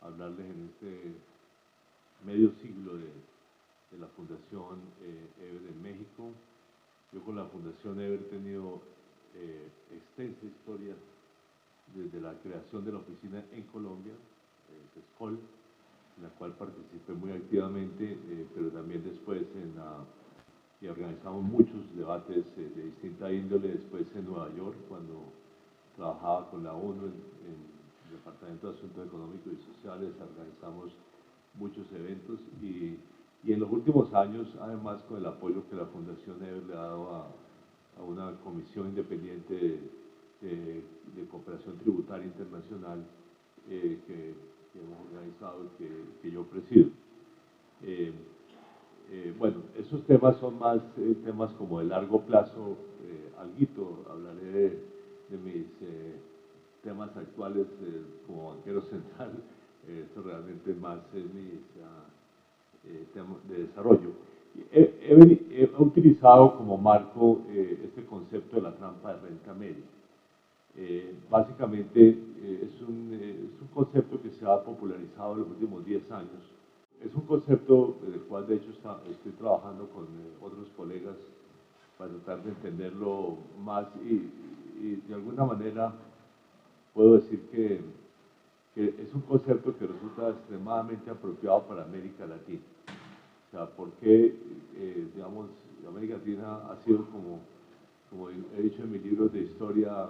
hablarles en este medio siglo de la Fundación EBER en México. Yo con la Fundación EBER he tenido extensa historia desde la creación de la oficina en Colombia, CESCOL, en la cual participé muy activamente, pero también después y organizamos muchos debates de distinta índole después en Nueva York, cuando trabajaba con la ONU en el Departamento de Asuntos Económicos y Sociales, organizamos muchos eventos y en los últimos años, además con el apoyo que la Fundación EBER le ha dado a una comisión independiente de cooperación tributaria internacional que hemos organizado y que yo presido. Bueno, esos temas son más temas como de largo plazo. Alguito hablaré de mis temas actuales como banquero central. Esto realmente más es mis temas de desarrollo. He utilizado como marco este concepto de la trampa de renta media. Básicamente es un concepto que se ha popularizado en los últimos 10 años. Es un concepto del cual de hecho estoy trabajando con otros colegas para tratar de entenderlo más y de alguna manera puedo decir que es un concepto que resulta extremadamente apropiado para América Latina. O sea, porque, digamos, América Latina ha sido como he dicho en mis libros de historia,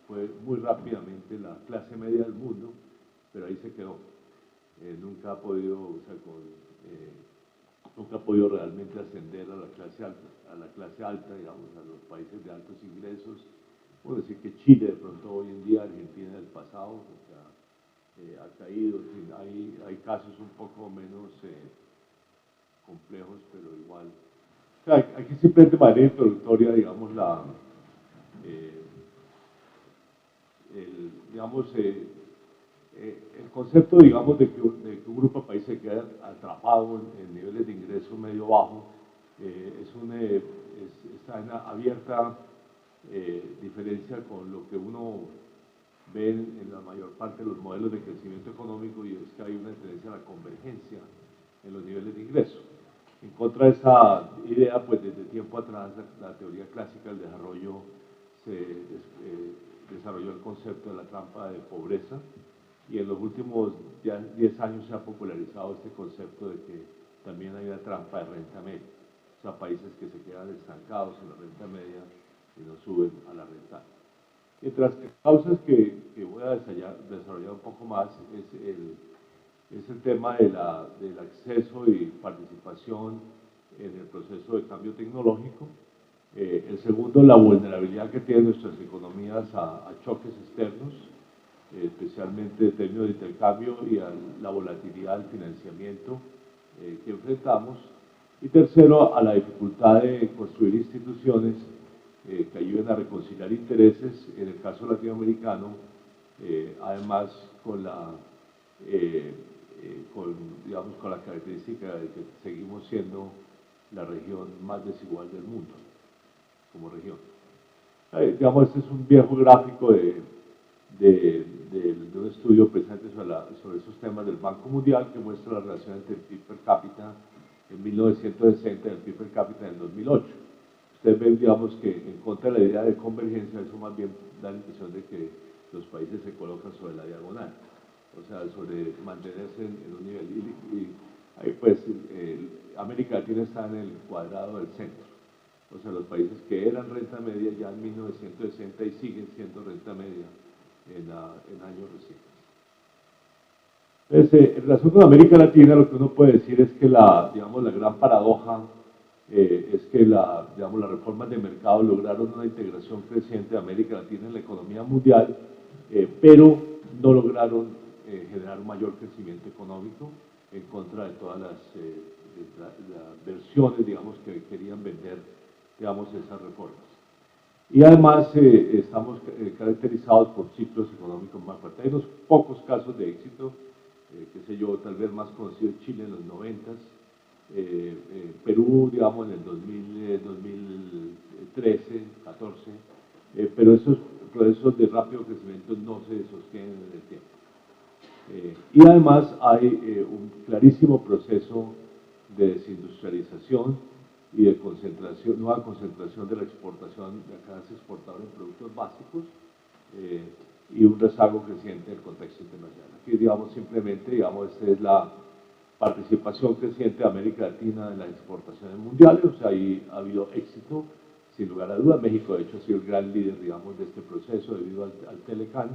fue muy rápidamente la clase media del mundo, pero ahí se quedó. Nunca ha podido, o sea, nunca ha podido realmente ascender a la clase alta, digamos, a los países de altos ingresos. Puedo decir que Chile de pronto hoy en día, Argentina del pasado, o sea, ha caído. Hay casos un poco menos complejos, pero igual. O sea, aquí simplemente de manera introductoria, digamos, el concepto, digamos, de que un grupo de países queda atrapado en niveles de ingreso medio bajo está en abierta diferencia con lo que uno ve en la mayor parte de los modelos de crecimiento económico, y es que hay una tendencia a la convergencia en los niveles de ingreso. En contra de esa idea, pues desde tiempo atrás la teoría clásica del desarrollo desarrolló el concepto de la trampa de pobreza, y en los últimos 10 años se ha popularizado este concepto de que también hay una trampa de renta media, o sea, países que se quedan estancados en la renta media y no suben a la renta. Mientras que causas que voy a desarrollar un poco más es el tema del acceso y participación en el proceso de cambio tecnológico. El segundo, la vulnerabilidad que tienen nuestras economías a choques externos, especialmente en términos de intercambio y a la volatilidad del financiamiento que enfrentamos. Y tercero, a la dificultad de construir instituciones que ayuden a reconciliar intereses, en el caso latinoamericano, además digamos, con la característica de que seguimos siendo la región más desigual del mundo, como región. Digamos, este es un viejo gráfico de un estudio precisamente sobre esos temas del Banco Mundial, que muestra la relación entre el PIB per cápita en 1960 y el PIB per cápita en 2008. Ustedes ven, digamos, que en contra de la idea de convergencia, eso más bien da la impresión de que los países se colocan sobre la diagonal, o sea, sobre mantenerse en un nivel. Y ahí pues América Latina está en el cuadrado del centro. O sea, los países que eran renta media ya en 1960 y siguen siendo renta media en años recientes. Entonces, en relación con América Latina, lo que uno puede decir es que digamos, la gran paradoja es que digamos, las reformas de mercado lograron una integración creciente de América Latina en la economía mundial, pero no lograron generar un mayor crecimiento económico, en contra de todas las versiones, digamos, que querían vender, digamos, esas reformas. Y además estamos caracterizados por ciclos económicos más fuertes. Hay unos pocos casos de éxito, qué sé yo, tal vez más conocido Chile en los 90s, Perú, digamos, en el 2013, 14, pero esos procesos de rápido crecimiento no se sostienen en el tiempo. Y además hay un clarísimo proceso de desindustrialización y de concentración, nueva concentración de la exportación de cada exportador en productos básicos y un rezago creciente en el contexto internacional. Aquí, digamos, simplemente, digamos, esta es la participación creciente de América Latina en las exportaciones mundiales, o sea, ahí ha habido éxito, sin lugar a dudas. México, de hecho, ha sido el gran líder, digamos, de este proceso debido al Telecán.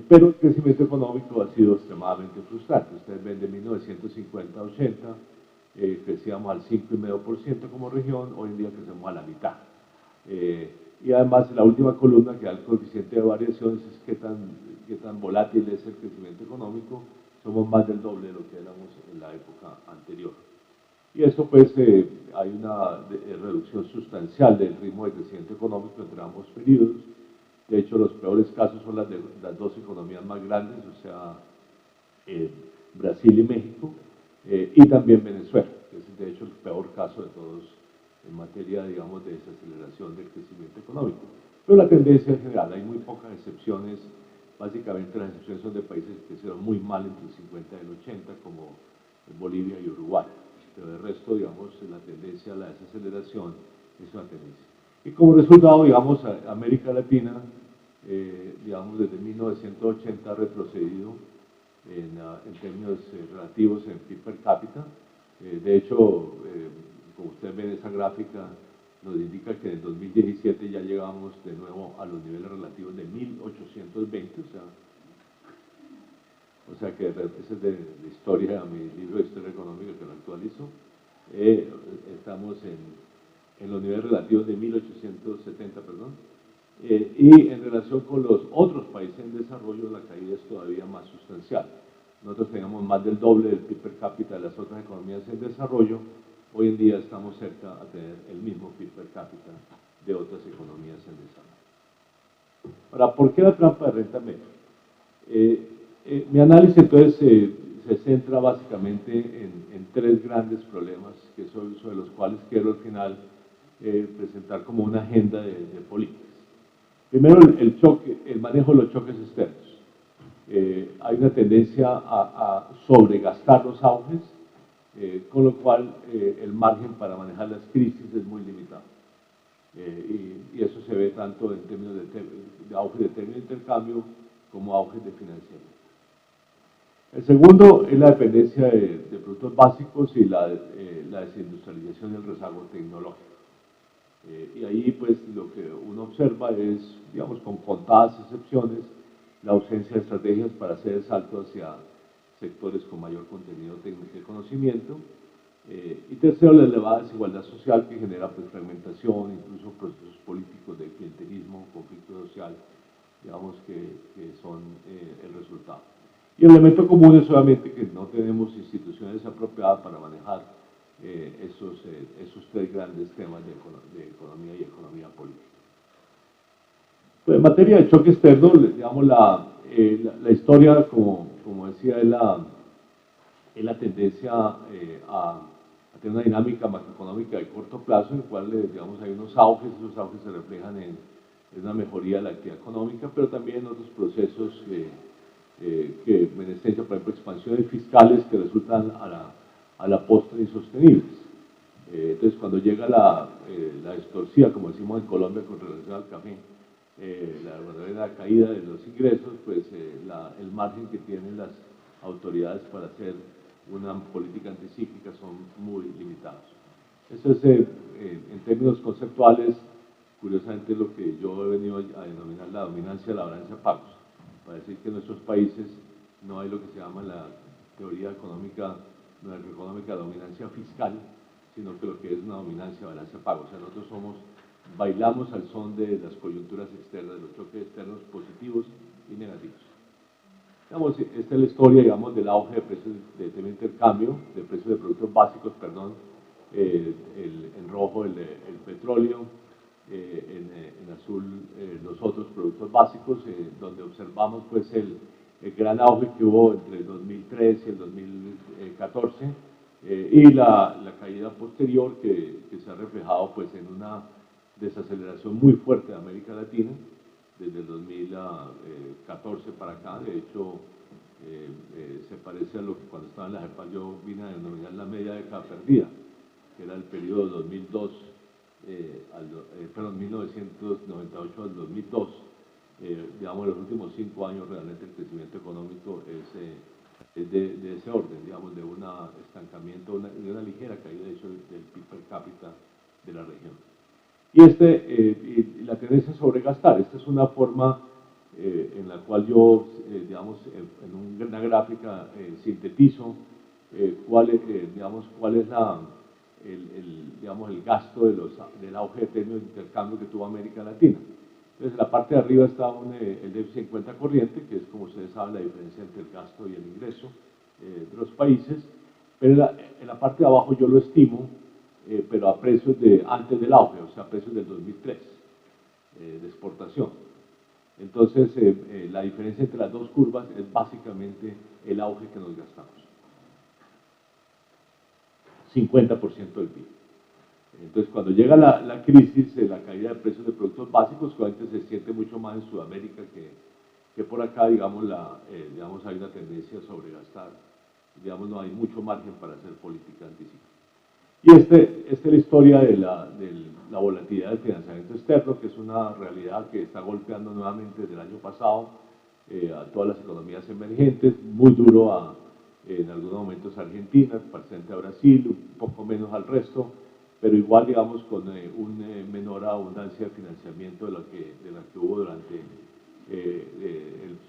Pero el crecimiento económico ha sido extremadamente frustrante. Ustedes ven de 1950 a 80, crecíamos al 5,5% como región, hoy en día crecemos a la mitad. Y además, la última columna que da el coeficiente de variaciones es qué tan volátil es el crecimiento económico. Somos más del doble de lo que éramos en la época anterior. Y eso, pues, hay una reducción sustancial del ritmo de crecimiento económico entre ambos periodos. De hecho, los peores casos son las de las dos economías más grandes, o sea, Brasil y México, y también Venezuela, que es de hecho el peor caso de todos en materia, digamos, de desaceleración del crecimiento económico. Pero la tendencia en general, hay muy pocas excepciones, básicamente las excepciones son de países que crecieron muy mal entre el 50 y el 80, como Bolivia y Uruguay. Pero el resto, digamos, la tendencia a la desaceleración es una tendencia. Y como resultado, digamos, América Latina, digamos, desde 1980 ha retrocedido en términos relativos en PIB per cápita. De hecho, como ustedes ven, esa gráfica nos indica que en el 2017 ya llegamos de nuevo a los niveles relativos de 1820, o sea que ese es de la historia, mi libro de historia económica que lo actualizo. Estamos en los niveles relativos de 1870, perdón. Y en relación con los otros países en desarrollo, la caída es todavía más sustancial. Nosotros teníamos más del doble del PIB per cápita de las otras economías en desarrollo. Hoy en día estamos cerca a tener el mismo PIB per cápita de otras economías en desarrollo. Ahora, ¿por qué la trampa de renta media? Mi análisis entonces se centra básicamente en tres grandes problemas que son sobre los cuales quiero al final presentar como una agenda de políticas. Primero, el manejo de los choques externos. Hay una tendencia a sobregastar los auges, con lo cual el margen para manejar las crisis es muy limitado. Y eso se ve tanto en términos de auge de término de intercambio como auges de financiamiento. El segundo es la dependencia de productos básicos y la desindustrialización y el rezago tecnológico. Y ahí, pues, lo que uno observa es, digamos, con contadas excepciones, la ausencia de estrategias para hacer el salto hacia sectores con mayor contenido técnico y conocimiento. Y tercero, la elevada desigualdad social que genera, pues, fragmentación, incluso procesos políticos de clientelismo, conflicto social, digamos, que son el resultado. Y el elemento común es obviamente que no tenemos instituciones apropiadas para manejar esos tres grandes temas de economía y economía política. Pues en materia de choque externo, digamos, la historia, como decía, es la tendencia a tener una dinámica macroeconómica de corto plazo, en el cual, digamos, hay unos auges, esos auges se reflejan en una mejoría de la actividad económica, pero también en otros procesos que en esencia, por ejemplo, expansiones fiscales que resultan a la postre insostenibles. Entonces, cuando llega la extorsiva, como decimos en Colombia con relación al café, la caída de los ingresos, pues el margen que tienen las autoridades para hacer una política anticíclica son muy limitados. Eso es, en términos conceptuales, curiosamente, lo que yo he venido a denominar la dominancia de la balanza de pagos, para decir que en nuestros países no hay lo que se llama la teoría económica, macroeconómica, dominancia fiscal, sino que lo que es una dominancia de balanza de pagos. O sea, nosotros bailamos al son de las coyunturas externas, de los choques externos positivos y negativos. Digamos, esta es la historia, digamos, del auge de precios de intercambio, de precios de productos básicos, perdón, en rojo el petróleo, en azul los otros productos básicos, donde observamos, pues, el gran auge que hubo entre el 2013 y el 2014, y la caída posterior que se ha reflejado, pues, en una desaceleración muy fuerte de América Latina, desde el 2014 para acá. De hecho, se parece a lo que cuando estaba en la JEPAL yo vine a denominar la media década perdida, que era el periodo 2002, perdón, 1998 al 2002. Digamos, en los últimos 5 años realmente el crecimiento económico es de ese orden, digamos, de un estancamiento, de una ligera caída de hecho del PIB per cápita de la región. Y la tendencia sobre gastar, esta es una forma en la cual yo, digamos, en una gráfica sintetizo cuál es digamos, el gasto del auge de términos de intercambio que tuvo América Latina. Entonces, en la parte de arriba está el déficit en cuenta corriente, que es, como ustedes saben, la diferencia entre el gasto y el ingreso de los países, pero en la parte de abajo yo lo estimo, pero a precios de antes del auge, o sea, a precios del 2003, de exportación. Entonces, la diferencia entre las dos curvas es básicamente el auge que nos gastamos. 50% del PIB. Entonces, cuando llega la crisis, la caída de precios de productos básicos, obviamente se siente mucho más en Sudamérica que por acá, digamos, hay una tendencia a sobregastar. Digamos, no hay mucho margen para hacer política anticíclica. Y esta es la historia de la volatilidad del financiamiento externo, que es una realidad que está golpeando nuevamente desde el año pasado a todas las economías emergentes, muy duro en algunos momentos a Argentina, parcialmente a Brasil, un poco menos al resto, pero igual, digamos, con una menor abundancia de financiamiento de la que hubo durante,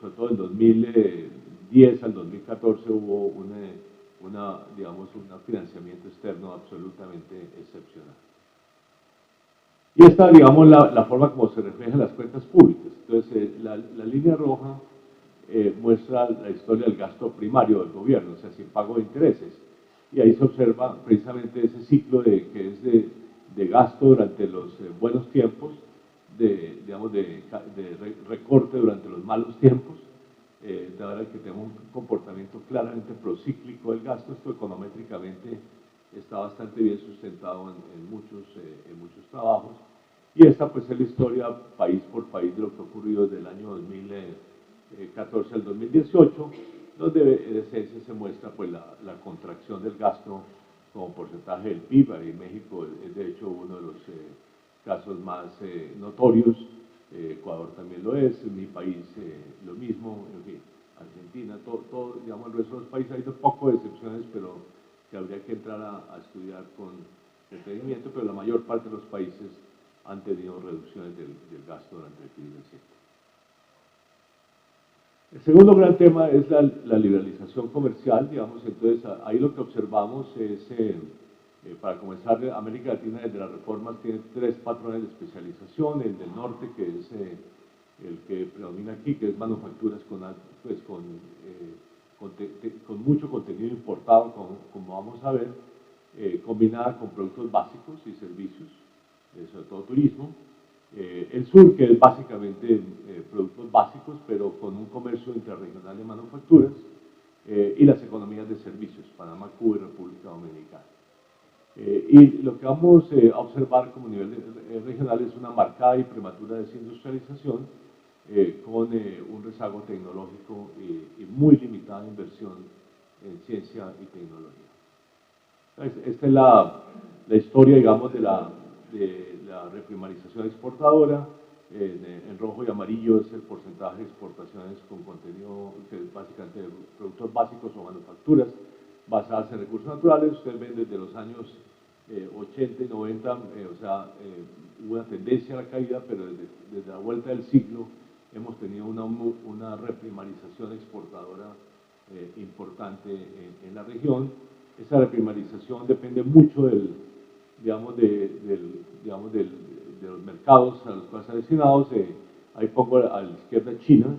sobre todo en 2010 al 2014 hubo digamos, un financiamiento externo absolutamente excepcional. Y esta, digamos, la forma como se refleja en las cuentas públicas. Entonces, la línea roja muestra la historia del gasto primario del gobierno, o sea, sin pago de intereses. Y ahí se observa precisamente ese ciclo que es de gasto durante los buenos tiempos, digamos, de recorte durante los malos tiempos, de manera que tenemos un comportamiento claramente procíclico del gasto. Esto econométricamente está bastante bien sustentado en muchos trabajos. Y esta pues es la historia país por país de lo que ha ocurrido desde el año 2014 al 2018, donde en esencia se muestra pues la contracción del gasto como porcentaje del PIB. Ahí México es de hecho uno de los casos más notorios. Ecuador también lo es, mi país lo mismo, en fin, Argentina, todo, digamos, el resto de los países hay un poco de excepciones, pero que habría que entrar a estudiar con detenimiento, pero la mayor parte de los países han tenido reducciones del gasto durante el crisis reciente. El segundo gran tema es la liberalización comercial, digamos. Entonces ahí lo que observamos es, para comenzar, América Latina desde las reformas tiene 3 patrones de especialización: el del norte, que es el que predomina aquí, que es manufacturas con mucho contenido importado, como vamos a ver, combinada con productos básicos y servicios, sobre todo turismo. El sur, que es básicamente productos básicos, pero con un comercio interregional de manufacturas, y las economías de servicios, Panamá, Cuba y República Dominicana. Y lo que vamos a observar como nivel regional es una marcada y prematura desindustrialización, con un rezago tecnológico y muy limitada inversión en ciencia y tecnología. Entonces, esta es la historia, digamos, de la reprimarización exportadora. En rojo y amarillo es el porcentaje de exportaciones con contenido, que es básicamente productos básicos o manufacturas basadas en recursos naturales. Ustedes ven desde los años 80 y 90, o sea, hubo una tendencia a la caída, pero desde la vuelta del siglo hemos tenido una reprimarización exportadora importante en la región. Esa reprimarización depende mucho de los mercados a los cuales están destinados. Ahí pongo a la izquierda China,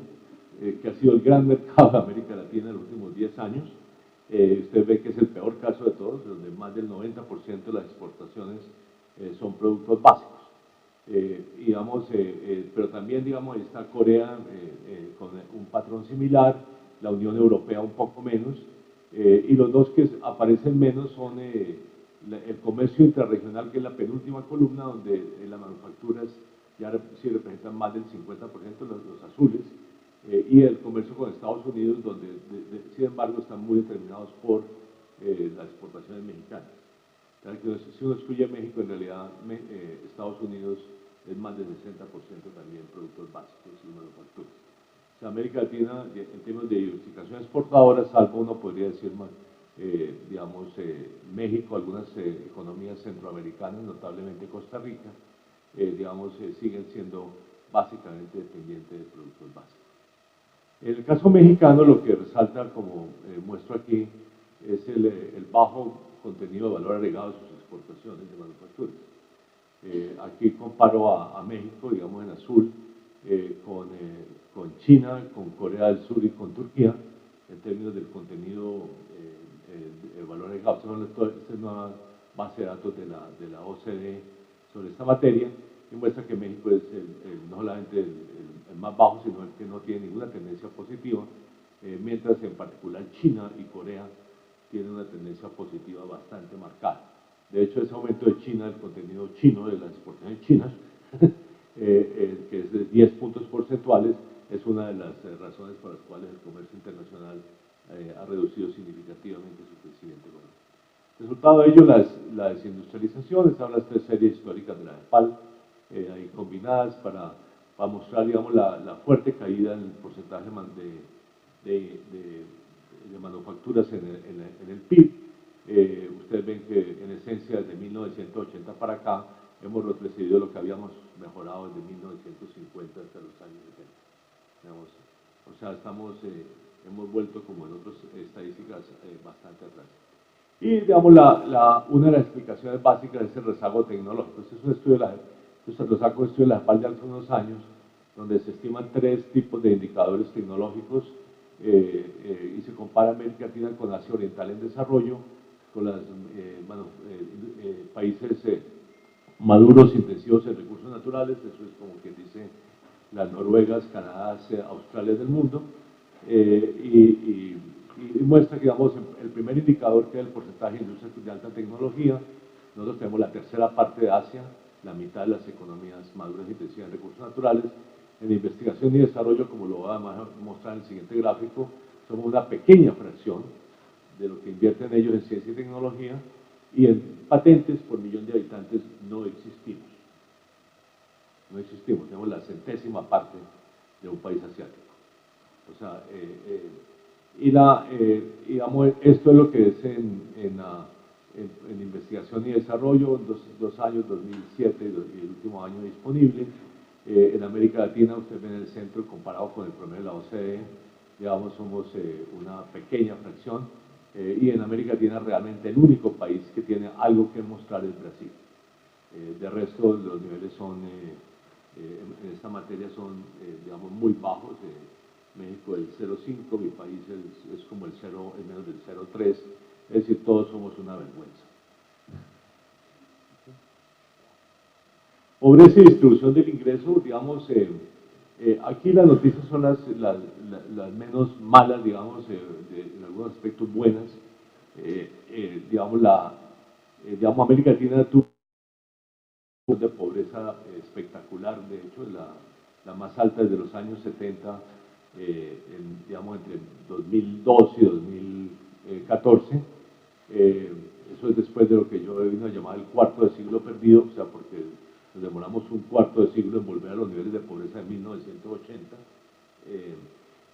que ha sido el gran mercado de América Latina en los últimos 10 años. Usted ve que es el peor caso de todos, donde más del 90% de las exportaciones son productos básicos. Pero también, digamos, ahí está Corea con un patrón similar, la Unión Europea un poco menos, y los dos que aparecen menos son el comercio intrarregional, que es la penúltima columna, donde las manufacturas ya sí representan más del 50% los azules, y el comercio con Estados Unidos, donde sin embargo están muy determinados por las exportaciones mexicanas. Si uno excluye México, en realidad Estados Unidos es más del 60% también productos básicos y manufacturas. O sea, América Latina, en términos de diversificación exportadora, salvo uno podría decir más, digamos, México, algunas economías centroamericanas, notablemente Costa Rica, digamos, siguen siendo básicamente dependientes de productos básicos. En el caso mexicano, lo que resalta, como muestro aquí, es el bajo contenido de valor agregado de sus exportaciones de manufacturas. Aquí comparo a México, digamos en azul, con China, con Corea del Sur y con Turquía, en términos del contenido de valor agregado. Esta es una base de datos de la OCDE sobre esta materia, y muestra que México es no solamente el más bajo, sino el que no tiene ninguna tendencia positiva, mientras en particular China y Corea tienen una tendencia positiva bastante marcada. De hecho, ese aumento de China, del contenido chino, de las exportaciones chinas, que es de 10 puntos porcentuales, es una de las razones por las cuales el comercio internacional ha reducido significativamente su crecimiento económico. Resultado de ello, la desindustrialización, están las tres series históricas de la DEPAL, ahí combinadas para mostrar, digamos, la fuerte caída en el porcentaje de manufacturas en el PIB. Ustedes ven que en esencia desde 1980 para acá hemos retrocedido lo que habíamos mejorado desde 1950 hasta los años 70. Digamos, o sea, hemos vuelto, como en otras estadísticas, bastante atrás. Y, digamos, una de las explicaciones básicas es el rezago tecnológico. Este es un estudio de la DEPAL de hace unos años, donde se estiman 3 tipos de indicadores tecnológicos y se compara América Latina con Asia Oriental en desarrollo, con los países maduros, intensivos en recursos naturales, eso es como quien dice las Noruegas, Canadá, Australia del mundo, y muestra que, digamos, el primer indicador, que es el porcentaje de industrias de alta tecnología, nosotros tenemos la tercera parte de Asia, la mitad de las economías maduras e intensivas en recursos naturales. En investigación y desarrollo, como lo voy a mostrar en el siguiente gráfico, somos una pequeña fracción de lo que invierten ellos en ciencia y tecnología, y en patentes por millón de habitantes no existimos. No existimos, tenemos la 100ª parte de un país asiático. O sea, digamos, esto es lo que es en investigación y desarrollo, dos años, 2007 y el último año disponible. En América Latina, ustedes ven en el centro, comparado con el promedio de la OCDE, digamos, somos una pequeña fracción, y en América Latina realmente el único país que tiene algo que mostrar es Brasil. De resto, los niveles son, en esta materia son, digamos, muy bajos. México el 0,5, mi país es como el menos del 0,3, es decir, todos somos una vergüenza. Pobreza y distribución del ingreso, digamos, aquí las noticias son las menos malas, digamos, en algunos aspectos buenas. Digamos, América Latina tuvo de pobreza espectacular, de hecho, la más alta desde los años 70, digamos, entre 2002 y 2014. Eso es después de lo que yo he venido a llamar el cuarto de siglo perdido, o sea, porque nos demoramos un cuarto de siglo en volver a los niveles de pobreza de 1980.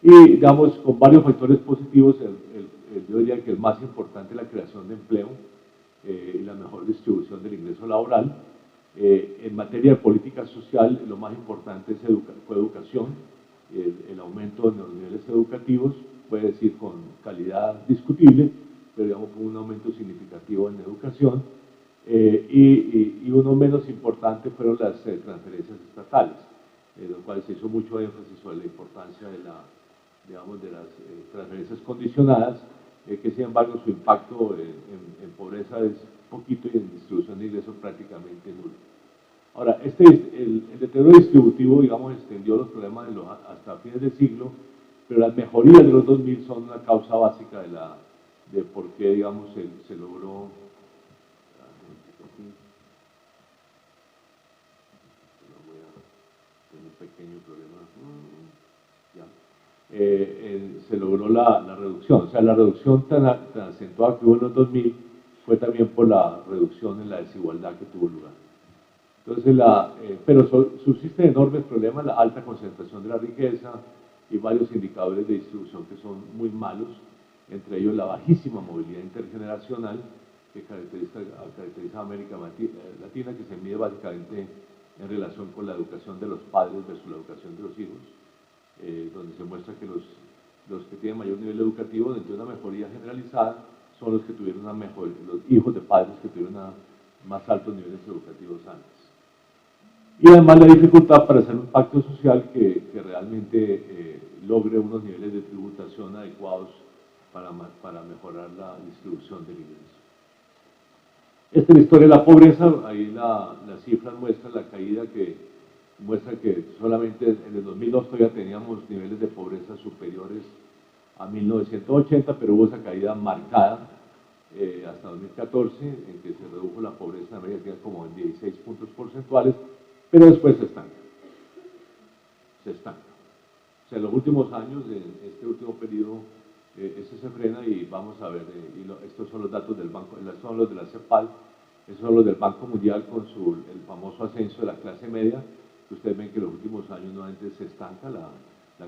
Y, digamos, con varios factores positivos, yo diría que el más importante es la creación de empleo y la mejor distribución del ingreso laboral. En materia de política social, lo más importante fue educación, el aumento de los niveles educativos, puede decir con calidad discutible, pero digamos con un aumento significativo en educación, y uno menos importante fueron las transferencias estatales, lo cual se hizo mucho énfasis sobre la importancia de las transferencias condicionadas, que sin embargo su impacto en pobreza es poquito y en distribución de ingresos prácticamente nulo. Ahora, el deterioro distributivo, digamos, extendió los problemas hasta fines del siglo, pero las mejorías de los 2000 son una causa básica de por qué, digamos, se logró. pequeño problema. Ya. Se logró la reducción, o sea, la reducción tan acentuada que hubo en los 2000 fue también por la reducción en la desigualdad que tuvo lugar. Entonces, pero subsisten enormes problemas, la alta concentración de la riqueza y varios indicadores de distribución que son muy malos, entre ellos la bajísima movilidad intergeneracional que caracteriza a América Latina, que se mide básicamente en relación con la educación de los padres versus la educación de los hijos, donde se muestra que los que tienen mayor nivel educativo, dentro de una mejoría generalizada, son los que tuvieron los hijos de padres que tuvieron más altos niveles educativos antes. Y además la dificultad para hacer un pacto social que realmente logre unos niveles de tributación adecuados para mejorar la distribución del ingreso. Esta es la historia de la pobreza, ahí las cifras muestran la caída muestra que solamente en el 2002 todavía teníamos niveles de pobreza superiores a 1980, pero hubo esa caída marcada hasta 2014, en que se redujo la pobreza en América como en 16 puntos porcentuales, pero después se estanca. Se estanca. O sea, en los últimos años, en este último periodo, eso se frena y vamos a ver, estos son los datos del Banco, estos son los de la CEPAL, estos son los del Banco Mundial con el famoso ascenso de la clase media, que ustedes ven que en los últimos años nuevamente se estanca la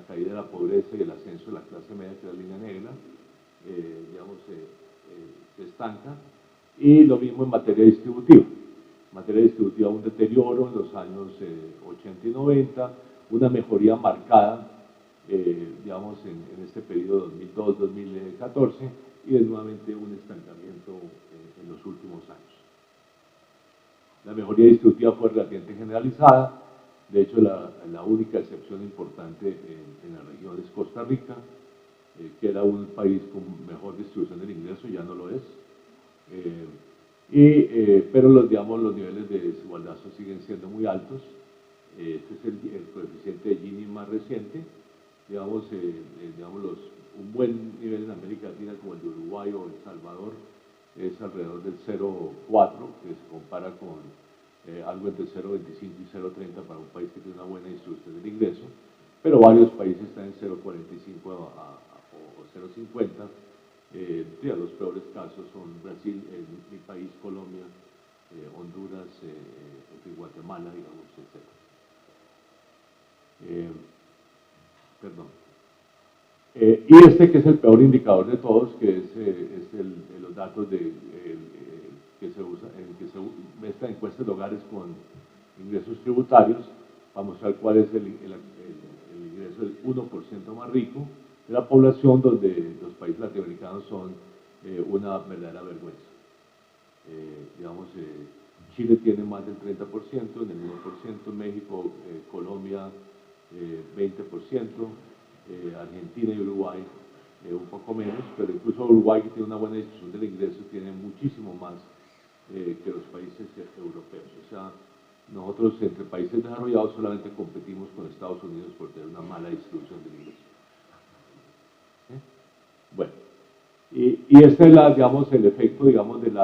caída de la pobreza y el ascenso de la clase media, que es la línea negra, digamos, se estanca, y lo mismo en materia distributiva. En materia distributiva un deterioro en los años 80 y 90, una mejoría marcada, digamos, en este periodo 2002-2014, y nuevamente un estancamiento en los últimos años. La mejoría distributiva fue relativamente generalizada, de hecho la única excepción importante en la región es Costa Rica, que era un país con mejor distribución del ingreso, ya no lo es, pero digamos, los niveles de desigualdad siguen siendo muy altos. Este es el coeficiente de Gini más reciente, digamos, un buen nivel en América Latina como el de Uruguay o El Salvador es alrededor del 0,4, que se compara con algo entre 0,25 y 0,30 para un país que tiene una buena distribución del ingreso, pero varios países están en 0,45 o 0,50. Los peores casos son Brasil, mi país, Colombia, Honduras, Guatemala, digamos, etc. Perdón. Y este que es el peor indicador de todos, que es los datos que se usa, esta encuesta de hogares con ingresos tributarios, para mostrar cuál es el ingreso del 1% más rico de la población, donde los países latinoamericanos son una verdadera vergüenza. Digamos, Chile tiene más del 30%, en el 1%, México, Colombia, 20%, Argentina y Uruguay un poco menos, pero incluso Uruguay, que tiene una buena distribución del ingreso, tiene muchísimo más que los países europeos. O sea, nosotros entre países desarrollados solamente competimos con Estados Unidos por tener una mala distribución del ingreso. Bueno, y este es digamos, el efecto, digamos, del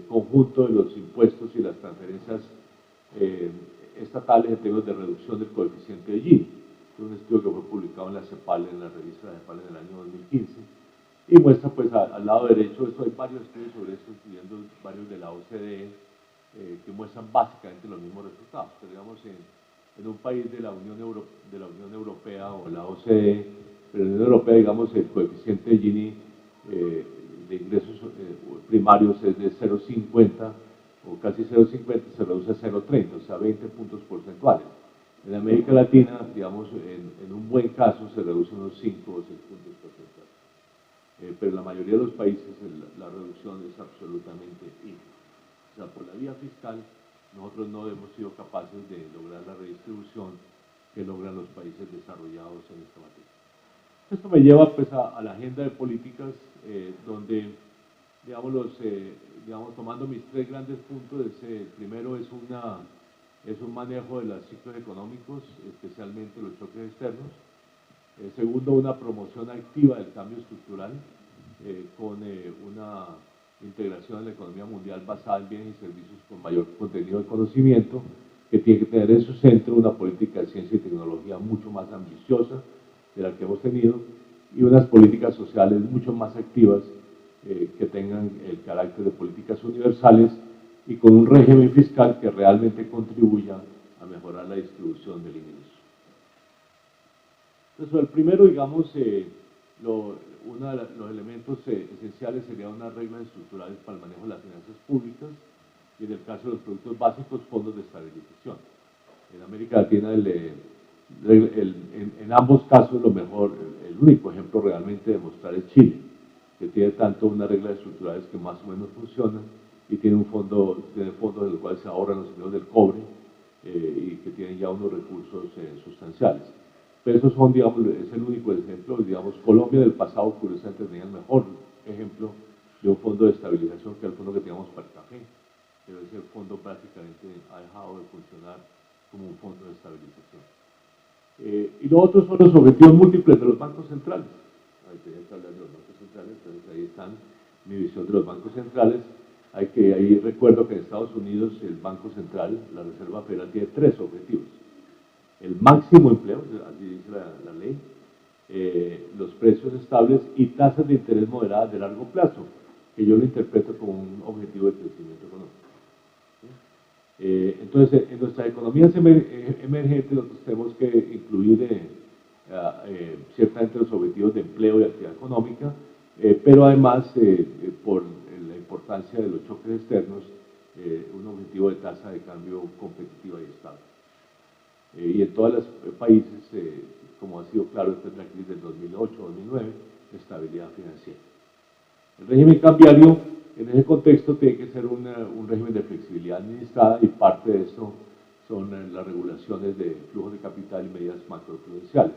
conjunto de los impuestos y las transferencias estatales en términos de reducción del coeficiente de Gini. Es un estudio que fue publicado en la CEPAL, en la revista de CEPAL en el año 2015, y muestra, pues, al lado derecho, hay varios estudios sobre esto, incluyendo varios de la OCDE, que muestran básicamente los mismos resultados. Pero, digamos, en un país de la Unión Europea o la OCDE, pero en la Unión Europea, digamos, el coeficiente de Gini de ingresos primarios es de 0,50 o casi 0,50, se reduce a 0,30, o sea, 20 puntos porcentuales. En América Latina, digamos, en un buen caso se reduce unos 5 o 6 puntos porcentuales. Pero en la mayoría de los países la reducción es absolutamente ínfima. O sea, por la vía fiscal, nosotros no hemos sido capaces de lograr la redistribución que logran los países desarrollados en esta materia. Esto me lleva, pues, a la agenda de políticas, donde, digamos, tomando mis tres grandes puntos, primero es un manejo de los ciclos económicos, especialmente los choques externos. Segundo, una promoción activa del cambio estructural, con una integración en la economía mundial basada en bienes y servicios con mayor contenido de conocimiento. que tiene que tener en su centro una política de ciencia y tecnología mucho más ambiciosa de la que hemos tenido y unas políticas sociales mucho más activas que tengan el carácter de políticas universales y con un régimen fiscal que realmente contribuya a mejorar la distribución del ingreso. Entonces, el primero, digamos, uno de los elementos esenciales sería unas reglas estructurales para el manejo de las finanzas públicas y en el caso de los productos básicos, fondos de estabilización. En América Latina, en ambos casos, lo mejor, el único ejemplo realmente de mostrar es Chile, que tiene tanto unas reglas estructurales que más o menos funcionan y tiene fondos de los cuales se ahorran los ingresos del cobre y que tienen ya unos recursos sustanciales. Pero esos son, digamos, es el único ejemplo. Digamos, Colombia del pasado, curiosamente, tenía el mejor ejemplo de un fondo de estabilización que el fondo que teníamos para el café. Pero ese fondo prácticamente ha dejado de funcionar como un fondo de estabilización. Y lo otro son los objetivos múltiples de los bancos centrales. Ahí tenía que hablar de los bancos centrales, entonces ahí están mi visión de los bancos centrales. Ahí recuerdo que en Estados Unidos el Banco Central, la Reserva Federal, tiene 3 objetivos. El máximo empleo, así dice la ley, los precios estables y tasas de interés moderadas de largo plazo, que yo lo interpreto como un objetivo de crecimiento económico. Entonces, en nuestras economías emergentes nosotros tenemos que incluir ciertamente los objetivos de empleo y actividad económica, pero además, por la importancia de los choques externos, un objetivo de tasa de cambio competitiva y estable. Y en todos los países, como ha sido claro después de la crisis del 2008-2009, estabilidad financiera. El régimen cambiario, en ese contexto, tiene que ser un régimen de flexibilidad administrada y parte de eso son las regulaciones de flujos de capital y medidas macroprudenciales,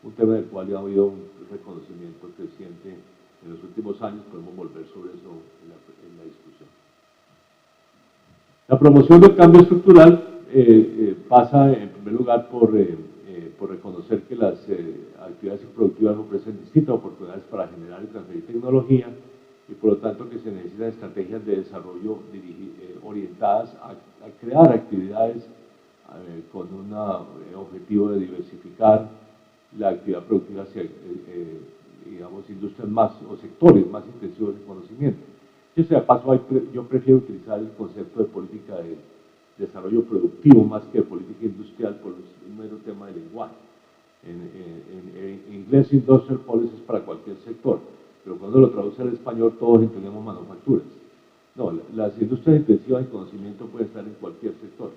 un tema del cual ya ha habido un reconocimiento creciente en los últimos años, podemos volver sobre eso en la discusión. La promoción del cambio estructural pasa en primer lugar por reconocer que las actividades productivas ofrecen distintas oportunidades para generar y transferir tecnología y por lo tanto que se necesitan estrategias de desarrollo orientadas a crear actividades con un objetivo de diversificar la actividad productiva hacia, digamos, industrias más o sectores más intensivos de conocimiento. Y de paso, yo prefiero utilizar el concepto de política de desarrollo productivo más que de política industrial por un mero tema de lenguaje. En inglés, industrial policy es para cualquier sector, pero cuando lo traduce al español todos entendemos manufacturas. No, las industrias intensivas de conocimiento pueden estar en cualquier sector.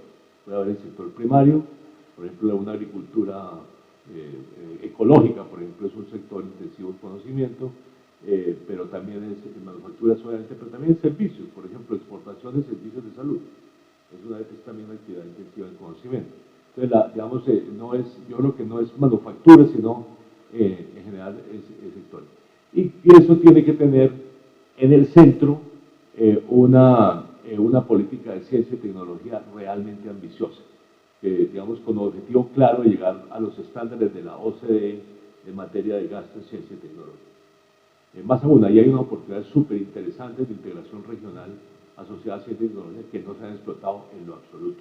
Puede haber el sector primario, por ejemplo, una agricultura ecológica, por ejemplo, es un sector intensivo de conocimiento, pero también es manufacturas obviamente, pero también servicios, por ejemplo, exportación de servicios de salud. Es también una actividad intensiva de conocimiento. Entonces, digamos, yo creo que no es manufactura, sino en general es sector. Y eso tiene que tener en el centro una política de ciencia y tecnología realmente ambiciosa, digamos, con objetivo claro de llegar a los estándares de la OCDE en materia de gasto en ciencia y tecnología. Más aún, ahí hay una oportunidad súper interesante de integración regional asociada a ciencia y tecnología que no se han explotado en lo absoluto.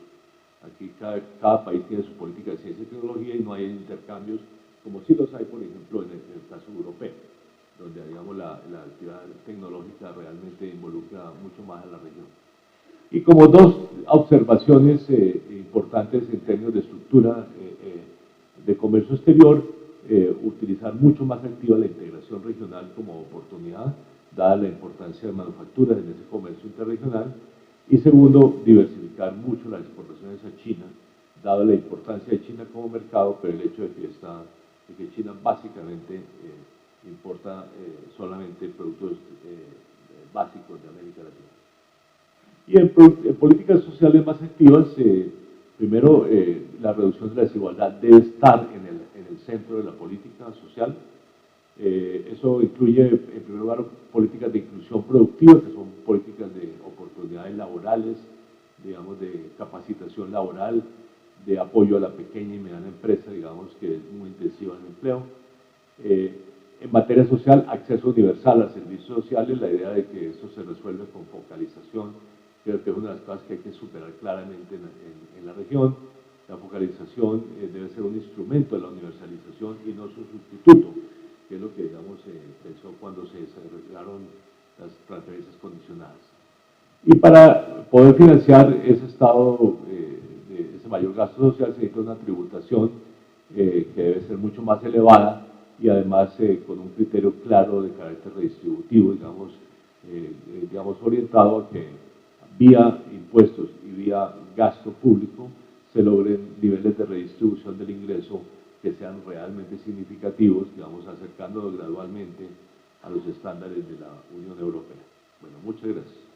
Aquí cada país tiene su política de ciencia y tecnología y no hay intercambios como sí los hay, por ejemplo, en el caso europeo, donde, digamos, la actividad tecnológica realmente involucra mucho más a la región. Y como dos observaciones importantes en términos de estructura de comercio exterior, utilizar mucho más activa la integración regional como oportunidad, dada la importancia de manufacturas en ese comercio interregional, y segundo, diversificar mucho las exportaciones a China, dada la importancia de China como mercado, pero el hecho de que China básicamente importa solamente productos básicos de América Latina. Y en políticas sociales más activas, primero, la reducción de la desigualdad debe estar en el centro de la política social. Eso incluye, en primer lugar, políticas de inclusión productiva, que son políticas de oportunidades laborales, digamos, de capacitación laboral, de apoyo a la pequeña y mediana empresa, digamos, que es muy intensiva en el empleo. En materia social, acceso universal a servicios sociales, la idea de que eso se resuelve con focalización creo que es una de las cosas que hay que superar claramente en la región. La focalización debe ser un instrumento de la universalización y no su sustituto, que es lo que, digamos, pensó cuando se desarrollaron las transferencias condicionadas. Y para poder financiar ese estado, ese mayor gasto social, se necesita una tributación que debe ser mucho más elevada y además con un criterio claro de carácter redistributivo, digamos orientado a que vía impuestos y vía gasto público se logren niveles de redistribución del ingreso que sean realmente significativos, digamos, acercándonos gradualmente a los estándares de la Unión Europea. Bueno, muchas gracias.